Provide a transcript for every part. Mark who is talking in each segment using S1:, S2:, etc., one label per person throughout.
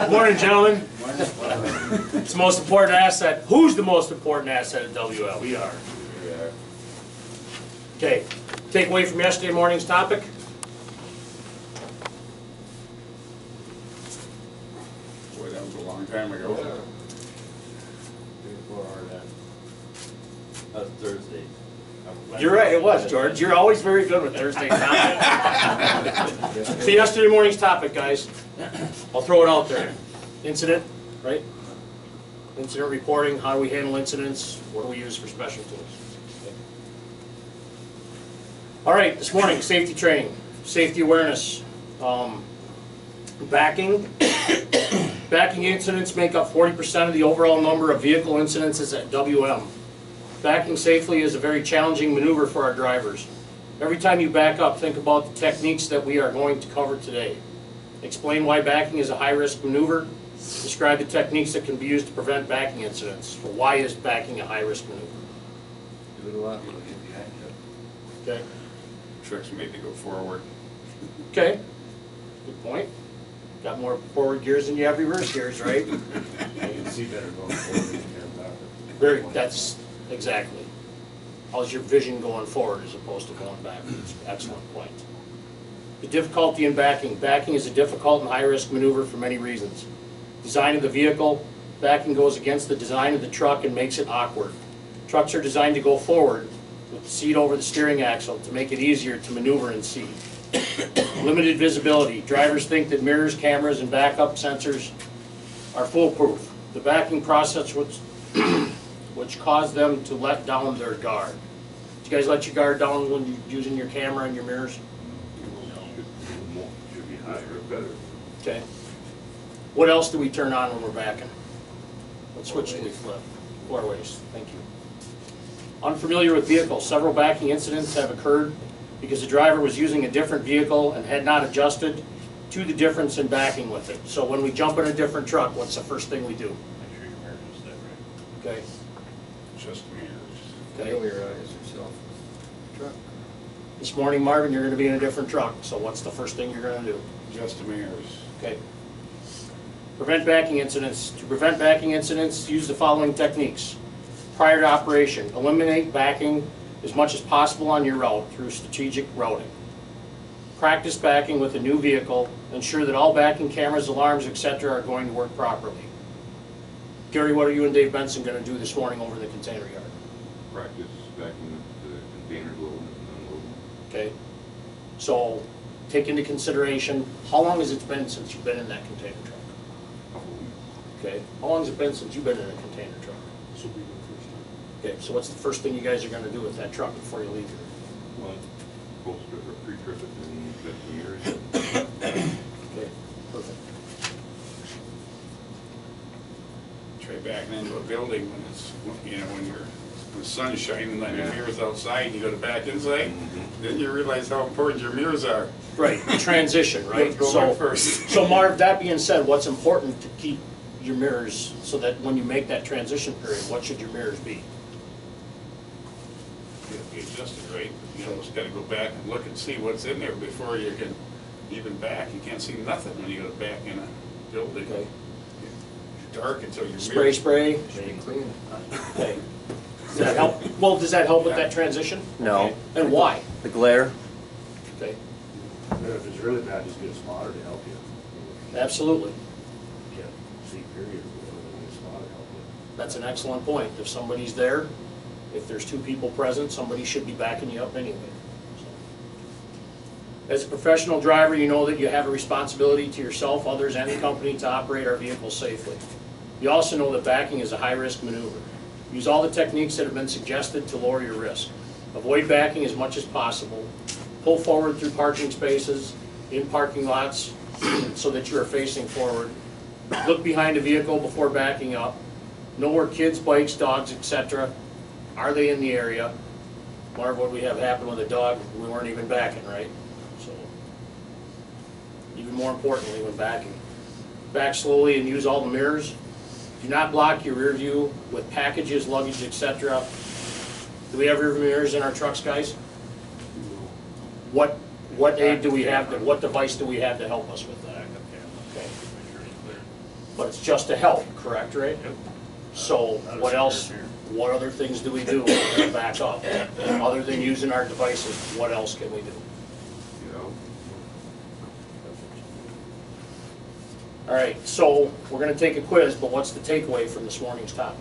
S1: Good morning, gentlemen. It's the most important asset. Who's the most important asset at WL? We are. Okay. Take away from yesterday morning's topic.
S2: Boy, that was a long time ago.
S3: That's Thursday.
S1: You're right, it was, George. You're always very good with Thursday topics. So yesterday morning's topic, guys, I'll throw it out there. Incident, right? Incident reporting, how do we handle incidents? What do we use for special tools? Okay. All right, this morning, safety training, safety awareness, backing. Backing incidents make up 40% of the overall number of vehicle incidences at WM. Backing safely is a very challenging maneuver for our drivers. Every time you back up, think about the techniques that we are going to cover today. Explain why backing is a high-risk maneuver. Describe the techniques that can be used to prevent backing incidents. Well, why is backing a high-risk maneuver?
S3: Do it a lot, you'll get behind you.
S1: Okay.
S2: Truck's made to go forward.
S1: Okay. Good point. Got more forward gears than you have reverse gears, right?
S4: You can see better going forward than you can backwards.
S1: Very. That's exactly. How's your vision going forward as opposed to going backwards? Excellent point. The difficulty in backing. Backing is a difficult and high-risk maneuver for many reasons. Design of the vehicle. Backing goes against the design of the truck and makes it awkward. Trucks are designed to go forward with the seat over the steering axle to make it easier to maneuver and see. Limited visibility. Drivers think that mirrors, cameras, and backup sensors are foolproof. The backing process which caused them to let down their guard. Did you guys let your guard down when you're using your camera and your mirrors?
S4: Should be higher or better.
S1: Okay. What else do we turn on when we're backing? What switch do we flip? Four-ways. Thank you. Unfamiliar with vehicles. Several backing incidents have occurred because the driver was using a different vehicle and had not adjusted to the difference in backing with it. So when we jump in a different truck, what's the first thing we do?
S4: Make sure your mirror is set right.
S1: Okay.
S2: Just mirrors.
S1: Okay.
S3: Familiarize yourself with the truck.
S1: This morning, Marvin, you're going to be in a different truck. So what's the first thing you're going to do?
S2: Just mirrors.
S1: Okay. Prevent backing incidents. To prevent backing incidents, use the following techniques. Prior to operation, eliminate backing as much as possible on your route through strategic routing. Practice backing with a new vehicle. Ensure that all backing cameras, alarms, etc. are going to work properly. Gary, what are you and Dave Benson going to do this morning over in the container yard?
S5: Practice backing the container load and unload.
S1: Okay. So take into consideration, how long has it been since you've been in that container truck? Okay. How long has it been since you've been in a container truck?
S4: This will be the first time.
S1: Okay, so what's the first thing you guys are going to do with that truck before you leave here?
S5: Well, post strip or pre-trip it and set the mirrors.
S1: Okay, perfect.
S2: Try backing into a building when it's, when the sun's shining on your mirrors outside and you go to back inside, then you realize how important your mirrors are.
S1: Right, transition, right?
S2: Let's go back first.
S1: So Marv, that being said, what's important to keep your mirrors so that when you make that transition period, what should your mirrors be?
S2: You have to be adjusted, right? You almost gotta go back and look and see what's in there before you can even back. You can't see nothing when you go back in a building.
S1: Okay.
S2: It's dark until your
S1: Spray.
S3: Stay clean.
S1: Okay. Does that help? Well, does that help with that transition?
S3: No.
S1: Okay. And why?
S3: The glare.
S1: Okay.
S4: And if it's really bad, just get a spotter to help you.
S1: Absolutely.
S4: You can't see period, get a spotter to help you.
S1: That's an excellent point. If somebody's there, if there's two people present, somebody should be backing you up anyway. So. As a professional driver, you know that you have a responsibility to yourself, others, and the company to operate our vehicles safely. You also know that backing is a high-risk maneuver. Use all the techniques that have been suggested to lower your risk. Avoid backing as much as possible. Pull forward through parking spaces, in parking lots, so that you are facing forward. Look behind a vehicle before backing up. Know where kids, bikes, dogs, etc. Are they in the area? Marv, what we have happen with a dog, we weren't even backing, right? So, even more importantly when backing. Back slowly and use all the mirrors. Do not block your rear view with packages, luggage, etc. Do we have rear mirrors in our trucks, guys? What aid do we have? What device do we have to help us with that? Okay. But it's just a help, correct, right? So what else, what other things do we do to back up? Other than using our devices, what else can we do?
S5: You know?
S1: All right, so we're gonna take a quiz, but what's the takeaway from this morning's topic?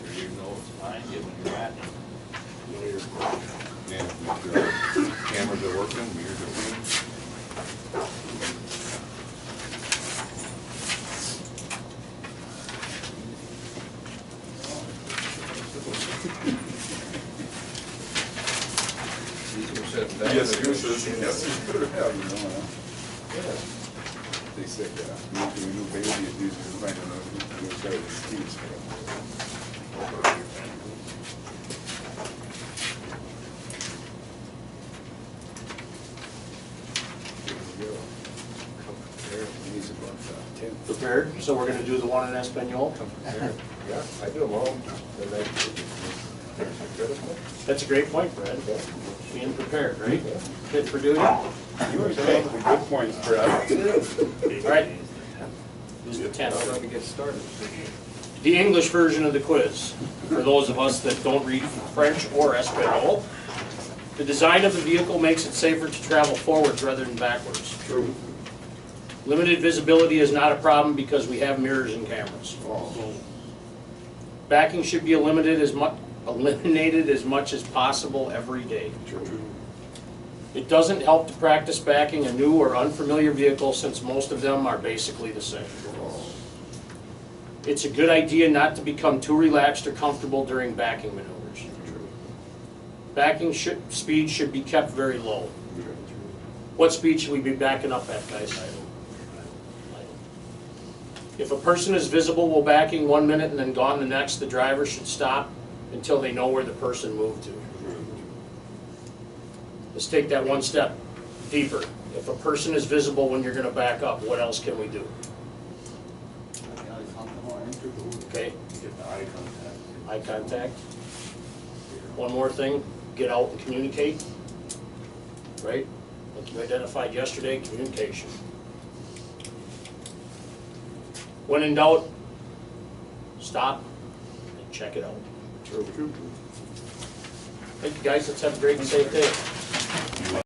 S3: Make sure you know it's fine, get when you're at it.
S5: Yeah, make sure cameras are working, mirrors are clean.
S3: These were set back.
S2: Yes, you could have, you know, they said, making a new baby, it needs to find another new set of skis. He's about 10.
S1: Prepared? So we're gonna do the one in Espanol?
S6: Yeah, I do them all.
S1: That's a great point, Brad. Being prepared, right? Fit for duty?
S2: You always come up with good points, Brad.
S1: All right. Who's the 10th?
S6: Let me get started.
S1: The English version of the quiz, for those of us that don't read French or Espanol. The design of the vehicle makes it safer to travel forwards rather than backwards.
S2: True.
S1: Limited visibility is not a problem because we have mirrors and cameras. Backing should be eliminated as much as possible every day. It doesn't help to practice backing a new or unfamiliar vehicle since most of them are basically the same. It's a good idea not to become too relaxed or comfortable during backing maneuvers. Backing speed should be kept very low. What speed should we be backing up at, guys? If a person is visible while backing 1 minute and then gone the next, the driver should stop until they know where the person moved to. Let's take that one step deeper. If a person is visible when you're going to back up, what else can we do? Okay,
S4: Get the eye contact.
S1: eye contact. One more thing, get out and communicate. Right? Like you identified yesterday, communication. When in doubt, stop and check it out. Thank you guys, let's have a great and safe day.